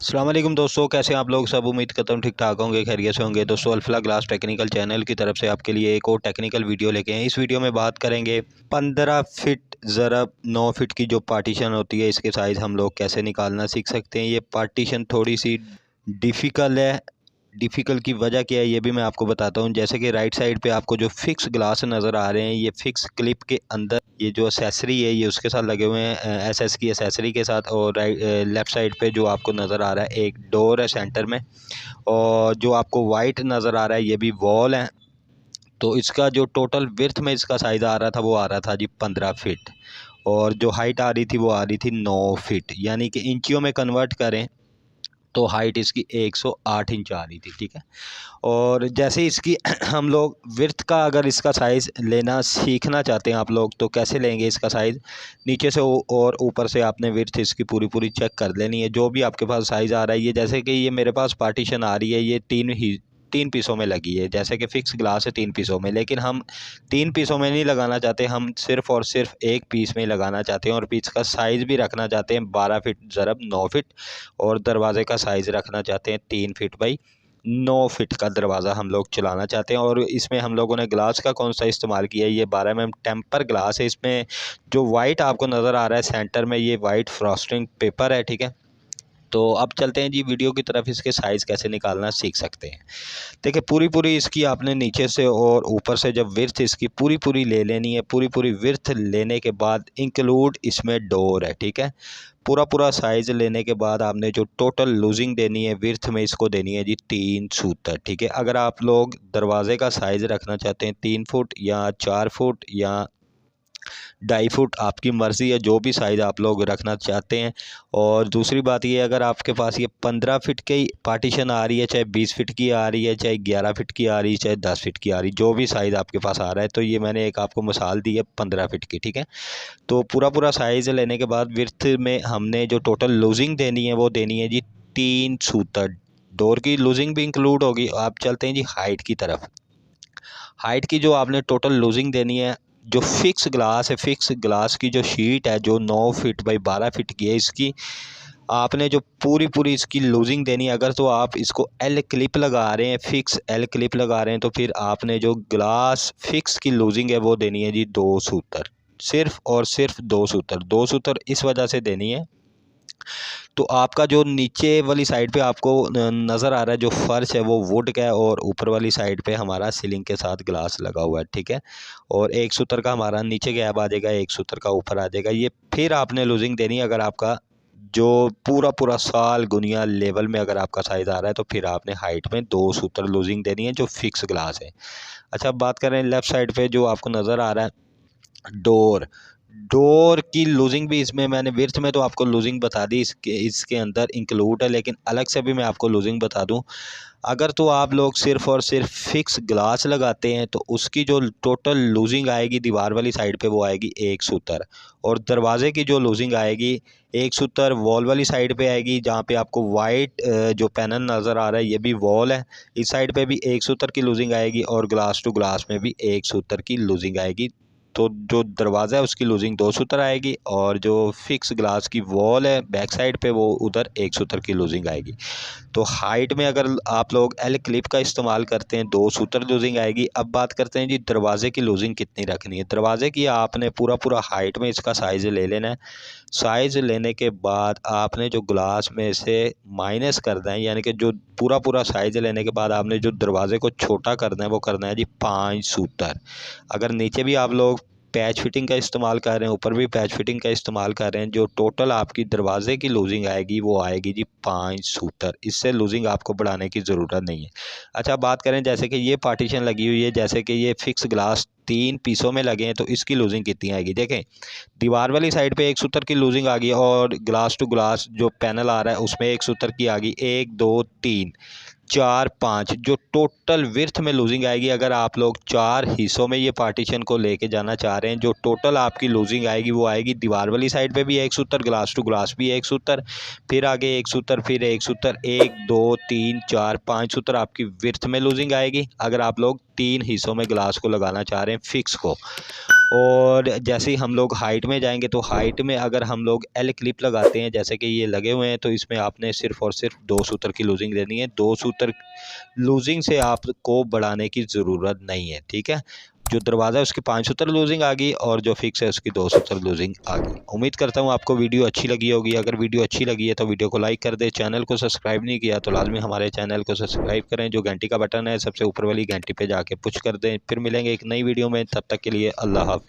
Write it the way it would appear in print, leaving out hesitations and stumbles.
अस्सलाम वालेकुम दोस्तों, कैसे हैं आप लोग। सब उम्मीद करता हूँ ठीक ठाक होंगे, खैरियत से होंगे। दोस्तों अल्फला ग्लास टेक्निकल चैनल की तरफ से आपके लिए एक और टेक्निकल वीडियो लेके हैं। इस वीडियो में बात करेंगे 15 फिट ज़रब 9 फिट की जो पार्टीशन होती है, इसके साइज़ हम लोग कैसे निकालना सीख सकते हैं। ये पार्टीशन थोड़ी सी डिफ़िकल्ट है। डिफ़िकल्ट की वजह क्या है ये भी मैं आपको बताता हूँ। जैसे कि राइट साइड पे आपको जो फिक्स ग्लास नज़र आ रहे हैं, ये फिक्स क्लिप के अंदर ये जो एसेसरी है ये उसके साथ लगे हुए हैं, एसएस की एसेसरी के साथ। और लेफ़्ट साइड पे जो आपको नज़र आ रहा है एक डोर है सेंटर में, और जो आपको वाइट नज़र आ रहा है ये भी वॉल है। तो इसका जो टोटल विड्थ में इसका साइज़ आ रहा था वो आ रहा था जी 15 फिट, और जो हाइट आ रही थी वो आ रही थी 9 फिट। यानी कि इंचियों में कन्वर्ट करें तो हाइट इसकी 108 इंच आ रही थी, ठीक है। और जैसे इसकी हम लोग विड्थ का अगर इसका साइज़ लेना सीखना चाहते हैं आप लोग, तो कैसे लेंगे इसका साइज़। नीचे से और ऊपर से आपने विड्थ इसकी पूरी पूरी चेक कर लेनी है, जो भी आपके पास साइज़ आ रहा है। ये जैसे कि ये मेरे पास पार्टीशन आ रही है, ये तीन पीसों में लगी है। जैसे कि फ़िक्स ग्लास है 3 पीसों में, लेकिन हम 3 पीसों में नहीं लगाना चाहते, हम सिर्फ़ और सिर्फ एक पीस में लगाना चाहते हैं। और पीस का साइज़ भी रखना चाहते हैं 12 फिट ज़रब 9 फिट, और दरवाज़े का साइज़ रखना चाहते हैं 3 फिट बाई 9 फिट का दरवाज़ा हम लोग चलाना चाहते हैं। और इसमें हम लोगों ने ग्लास का कौन सा इस्तेमाल किया है, ये 12 mm टेम्पर ग्लास है। इसमें जो वाइट आपको नज़र आ रहा है सेंटर में, ये वाइट फ्रॉस्टिंग पेपर है, ठीक है। तो अब चलते हैं जी वीडियो की तरफ, इसके साइज़ कैसे निकालना सीख सकते हैं। देखिए पूरी पूरी इसकी आपने नीचे से और ऊपर से जब विड्थ इसकी पूरी पूरी ले लेनी है। पूरी पूरी विड्थ लेने के बाद इंक्लूड इसमें डोर है, ठीक है। पूरा पूरा साइज़ लेने के बाद आपने जो टोटल लूजिंग देनी है विड्थ में, इसको देनी है जी 3 सूतर, ठीक है। अगर आप लोग दरवाज़े का साइज़ रखना चाहते हैं 3 फुट या 4 फुट या 2.5 फुट, आपकी मर्ज़ी है जो भी साइज़ आप लोग रखना चाहते हैं। और दूसरी बात ये, अगर आपके पास ये 15 फिट की पार्टीशन आ रही है, चाहे 20 फिट की आ रही है, चाहे 11 फिट की आ रही है, चाहे 10 फिट की आ रही है, जो भी साइज़ आपके पास आ रहा है, तो ये मैंने एक आपको मिसाल दी है 15 फिट की, ठीक है। तो पूरा पूरा साइज़ लेने के बाद विड्थ में हमने जो टोटल लूजिंग देनी है वो देनी है जी 3 सूतर। डोर की लूजिंग भी इंक्लूड होगी। आप चलते हैं जी हाइट की तरफ। हाइट की जो आपने टोटल लूजिंग देनी है, जो फिक्स ग्लास है, फिक्स ग्लास की जो शीट है जो 9 फिट बाई 12 फिट की है, इसकी आपने जो पूरी पूरी इसकी लूजिंग देनी है। अगर तो आप इसको एल क्लिप लगा रहे हैं, फिक्स एल क्लिप लगा रहे हैं, तो फिर आपने जो ग्लास फिक्स की लूजिंग है वो देनी है जी 2 सूतर। सिर्फ और सिर्फ 2 सूतर। 2 सूतर इस वजह से देनी है, तो आपका जो नीचे वाली साइड पे आपको नज़र आ रहा है जो फर्श है वो वुड का है, और ऊपर वाली साइड पे हमारा सीलिंग के साथ ग्लास लगा हुआ है, ठीक है। और 1 सूत्र का हमारा नीचे गैप आ जाएगा, 1 सूत्र का ऊपर आ जाएगा। ये फिर आपने लूजिंग देनी है। अगर आपका जो पूरा पूरा साल गुनिया लेवल में अगर आपका साइज़ आ रहा है, तो फिर आपने हाइट में 2 सूत्र लूजिंग देनी है जो फिक्स ग्लास है। अच्छा, अब बात करें लेफ़्ट साइड पे जो आपको नज़र आ रहा है डोर। डोर की लूजिंग भी इसमें मैंने विड्थ में तो आपको लूजिंग बता दी, इसके अंदर इंक्लूड है, लेकिन अलग से भी मैं आपको लूजिंग बता दूं। अगर तो आप लोग सिर्फ़ और सिर्फ फिक्स ग्लास लगाते हैं, तो उसकी जो टोटल लूजिंग आएगी दीवार वाली साइड पे वो आएगी 1 सूतर। और दरवाजे की जो लूजिंग आएगी 1 सूतर वॉल वाली साइड पे आएगी, जहाँ पे आपको वाइट जो पैनल नज़र आ रहा है ये भी वॉल है। इस साइड पे भी 1 सूतर की लूजिंग आएगी, और ग्लास टू ग्लास में भी 1 सूतर की लूजिंग आएगी। तो जो दरवाज़ा है उसकी लूजिंग 2 सूत्र आएगी, और जो फिक्स ग्लास की वॉल है बैक साइड पे वो उधर 1 सूत्र की लूजिंग आएगी। तो हाइट में अगर आप लोग एल क्लिप का इस्तेमाल करते हैं 2 सूत्र लूजिंग आएगी। अब बात करते हैं जी दरवाजे की लूजिंग कितनी रखनी है। दरवाजे की आपने पूरा पूरा हाइट में इसका साइज़ ले लेना है। साइज़ लेने के बाद आपने जो ग्लास में से माइनस करना है, यानी कि जो पूरा पूरा साइज़ लेने के बाद आपने जो दरवाजे को छोटा करना है वो करना है जी 5 सूत्र। अगर नीचे भी आप लोग पैच फिटिंग का इस्तेमाल कर रहे हैं, ऊपर भी पैच फिटिंग का इस्तेमाल कर रहे हैं, जो टोटल आपकी दरवाजे की लूजिंग आएगी वो आएगी जी 5 सूत्र। इससे लूजिंग आपको बढ़ाने की ज़रूरत नहीं है। अच्छा, बात करें जैसे कि ये पार्टीशन लगी हुई है, जैसे कि ये फिक्स ग्लास 3 पीसों में लगे हैं, तो इसकी लूजिंग कितनी आएगी देखें। दीवार वाली साइड पे 1 सूत्र की लूजिंग आ गई, और ग्लास टू ग्लास जो पैनल आ रहा है उसमें 1 सूत्र की आ गई। 1 2 3 4 5 जो टोटल विड्थ में लूजिंग आएगी। अगर आप लोग 4 हिस्सों में ये पार्टीशन को लेके जाना चाह रहे हैं, जो टोटल आपकी लूजिंग आएगी वो आएगी दीवार वाली साइड पे भी 1 सूत्र, ग्लास टू ग्लास भी 1 सूत्र, फिर आगे 1 सूत्र, फिर 1 सूत्र, 1 2 3 4 5 सूत्र आपकी विड्थ में लूजिंग आएगी। अगर आप लोग 3 हिस्सों में ग्लास को लगाना चाह रहे हैं फिक्स को, और जैसे ही हम लोग हाइट में जाएंगे तो हाइट में अगर हम लोग एल क्लिप लगाते हैं जैसे कि ये लगे हुए हैं, तो इसमें आपने सिर्फ़ और सिर्फ 2 सूत्र की लूजिंग देनी है। 2 सूत्र लूजिंग से आपको बढ़ाने की ज़रूरत नहीं है, ठीक है। जो दरवाज़ा है उसकी 5 सूत्र लूजिंग आ गई और जो फिक्स है उसकी 2 सूत्र लूजिंग आ गई। उम्मीद करता हूँ आपको वीडियो अच्छी लगी होगी। अगर वीडियो अच्छी लगी है तो वीडियो को लाइक कर दें। चैनल को सब्सक्राइब नहीं किया तो लाजमी हमारे चैनल को सब्सक्राइब करें। जो घंटी का बटन है सबसे ऊपर वाली घंटी पे जाके पुश कर दें। फिर मिलेंगे एक नई वीडियो में, तब तक के लिए अल्लाह हाफिज़।